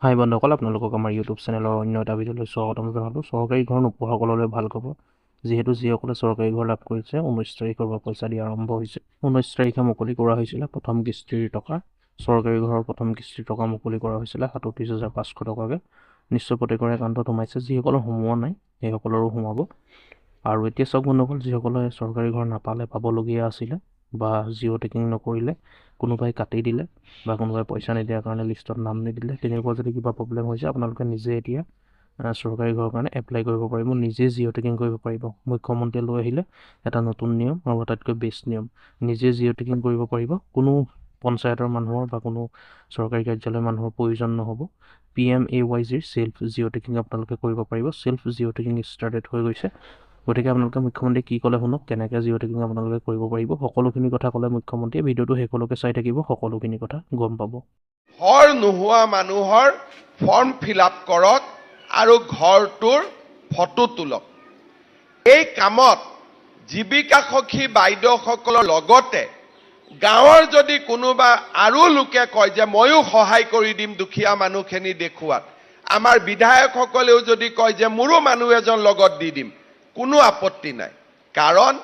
হাই বন্ধুসকল, আপোনালোকক আমাৰ ইউটিউব চেনেলৰ অন্য এটা ভিডিঅ'লৈ স্বাগতম জনালোঁ। চৰকাৰী ঘৰ নোপোৱাসকললৈ ভাল খবৰ। যিহেতু যিসকলে চৰকাৰী ঘৰ লাভ কৰিছে 19 তাৰিখৰ পৰা পইচা দিয়া আৰম্ভ হৈছে। 19 তাৰিখে মুকলি কৰা হৈছিলে প্ৰথম কিস্তিৰ টকা। চৰকাৰী ঘৰৰ প্ৰথম কিস্তিৰ টকা মুকলি কৰা হৈছিলে 37,500 টকাকৈ। নিশ্চয় প্ৰত্যেকৰে একাউণ্টত সোমাইছে। যিসকলৰ সোমোৱা নাই সেইসকলৰো সোমাব। আৰু এতিয়া চাওক বন্ধুসকল, যিসকলে চৰকাৰী ঘৰ নাপালে, পাবলগীয়া আছিলে বা জিঅ' টেকিং নকৰিলে, কোনোবাই কাটি দিলে বা কোনোবাই পইচা নিদিয়াৰ কাৰণে লিষ্টত নাম নিদিলে, তেনেকুৱা যদি কিবা প্ৰব্লেম হৈছে, আপোনালোকে নিজে এতিয়া চৰকাৰী ঘৰৰ কাৰণে এপ্লাই কৰিব পাৰিব, নিজে জিঅ' টেকিং কৰিব পাৰিব। মুখ্যমন্ত্ৰীয়ে লৈ আহিলে এটা নতুন নিয়ম আৰু আটাইতকৈ বেষ্ট নিয়ম। নিজে জিঅ' টেকিং কৰিব পাৰিব। কোনো পঞ্চায়তৰ মানুহৰ বা কোনো চৰকাৰী কাৰ্যালয়ৰ মানুহৰ প্ৰয়োজন নহ'ব। PMAYGৰ চেল্ফ জিঅ' টেকিং আপোনালোকে কৰিব পাৰিব। চেল্ফ জিঅ' টেকিং ষ্টাৰ্টেড হৈ গৈছে। গতিকে আপোনালোকে মুখ্যমন্ত্ৰীয়ে কি ক'লে শুনক, কেনেকৈ জিঅ' টেকিং আপোনালোকে কৰিব পাৰিব। সকলোখিনি কথা ক'লে মুখ্যমন্ত্ৰীয়ে। ভিডিঅ'টো শেষলৈকে চাই থাকিব, সকলোখিনি কথা গম পাব। ঘৰ নোহোৱা মানুহৰ ফৰ্ম ফিল আপ কৰক আৰু ঘৰটোৰ ফটো তোলক। এই কামত জীৱিকা সখী বাইদেউসকলৰ লগতে গাঁৱৰ যদি কোনোবা আৰু লোকে কয় যে ময়ো সহায় কৰি দিম দুখীয়া মানুহখিনি দেখুৱাত, আমাৰ বিধায়কসকলেও যদি কয় যে মোৰো মানুহ এজন লগত দি দিম, কোনো আপত্তি নাই। কাৰণ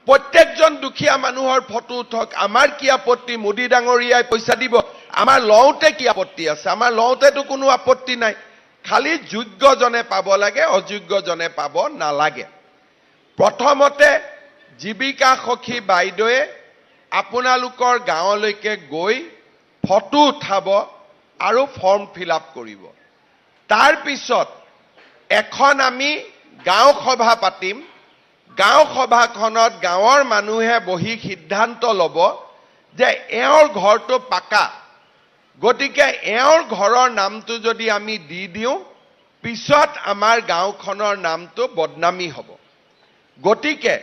প্ৰত্যেকজন দুখীয়া মানুহৰ ফটো উঠক, আমাৰ কি আপত্তি? মোদী ডাঙৰীয়াই পইচা দিব, আমাৰ লওঁতে কি আপত্তি আছে? আমাৰ লওঁতেতো কোনো আপত্তি নাই। খালি যোগ্যজনে পাব লাগে, অযোগ্যজনে পাব নালাগে। প্ৰথমতে জীৱিকা সখী বাইদেৱে আপোনালোকৰ গাঁৱলৈকে গৈ ফটো উঠাব আৰু ফৰ্ম ফিল আপ কৰিব। তাৰ পিছত এখন আমি গাঁও সভা পাতিম। গাঁও সভাখনত গাঁৱৰ মানুহে বহি সিদ্ধান্ত ল'ব যে এওঁৰ ঘৰটো পাকা, গতিকে এওঁৰ ঘৰৰ নামটো যদি আমি দি দিওঁ, পিছত আমাৰ গাঁওখনৰ নামটো বদনামী হ'ব। গতিকে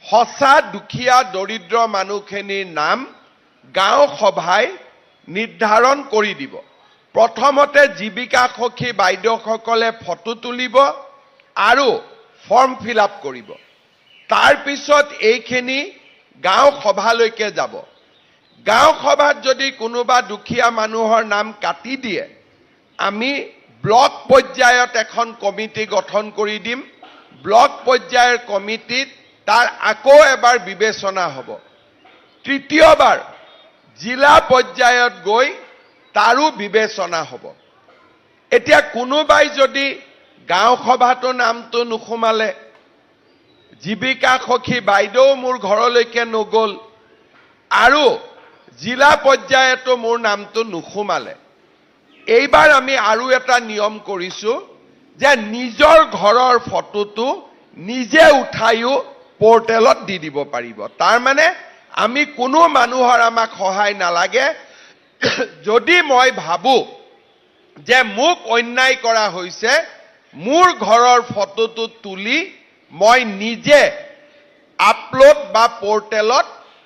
সঁচা দুখীয়া দৰিদ্ৰ মানুহখিনিৰ নাম গাঁও সভাই নিৰ্ধাৰণ কৰি দিব। প্ৰথমতে জীৱিকা সখী বাইদেউসকলে ফটো তুলিব আৰু ফৰ্ম ফিল আপ কৰিব। তাৰ পিছত এইখিনি গাঁও সভালৈকে যাব। গাঁও সভাত যদি কোনোবা দুখীয়া মানুহৰ নাম কাটি দিয়ে, আমি ব্লক পৰ্যায়ত এখন কমিটি গঠন কৰি দিম। ব্লক পৰ্যায়ৰ কমিটিত তাৰ আকৌ এবাৰ বিবেচনা হ'ব। তৃতীয়বাৰ জিলা পৰ্যায়ত গৈ তাৰো বিবেচনা হ'ব। এতিয়া কোনোবাই যদি গাঁও সভাটো নামটো নোসোমালে, জীৱিকা সখী বাইদেউ মোৰ ঘৰলৈকে নগ'ল আৰু জিলা পৰ্যায়তো মোৰ নামটো নোসোমালে, এইবাৰ আমি আৰু এটা নিয়ম কৰিছো যে নিজৰ ঘৰৰ ফটোটো নিজে উঠাইও পৰ্টেলত দি দিব পাৰিব। তাৰমানে আমি কোনো মানুহৰ আমাক সহায় নালাগে। যদি মই ভাবো যে মোক অন্যায় কৰা হৈছে, মোৰ ঘৰৰ ফটোটো তুলি মই নিজে আপলোড বা পৰ্টেলত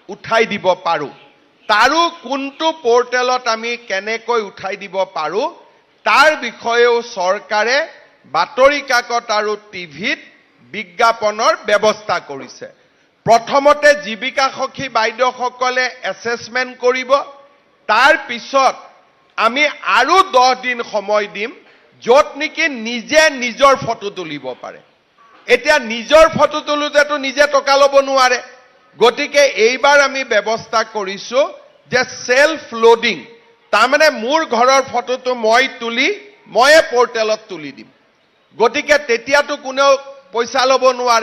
উঠাই দিব পাৰোঁ। তাৰো কোনটো পৰ্টেলত আমি কেনেকৈ উঠাই দিব পাৰোঁ তাৰ বিষয়েও চৰকাৰে বাতৰি কাকত আৰু টিভিত বিজ্ঞাপনৰ ব্যৱস্থা কৰিছে। প্ৰথমতে জীৱিকা সখী বাইদেউসকলে এছেছমেণ্ট কৰিব। তাৰ পিছত আমি আৰু 10 দিন সময় দিম, য'ত নেকি নিজে নিজৰ ফটো তুলিব পাৰে। এতিয়া নিজৰ ফটো তোলোতেতো নিজে টকা ল'ব নোৱাৰে। গতিকে এইবাৰ আমি ব্যৱস্থা কৰিছো যে সেলফ লোডিং, তাৰমানে মোৰ ঘৰৰ ফটোটো মই তুলি ময়ে পৰ্টেলত তুলি দিম। গতিকে তেতিয়াতো কোনেও পইচা ল'ব নোৱাৰে।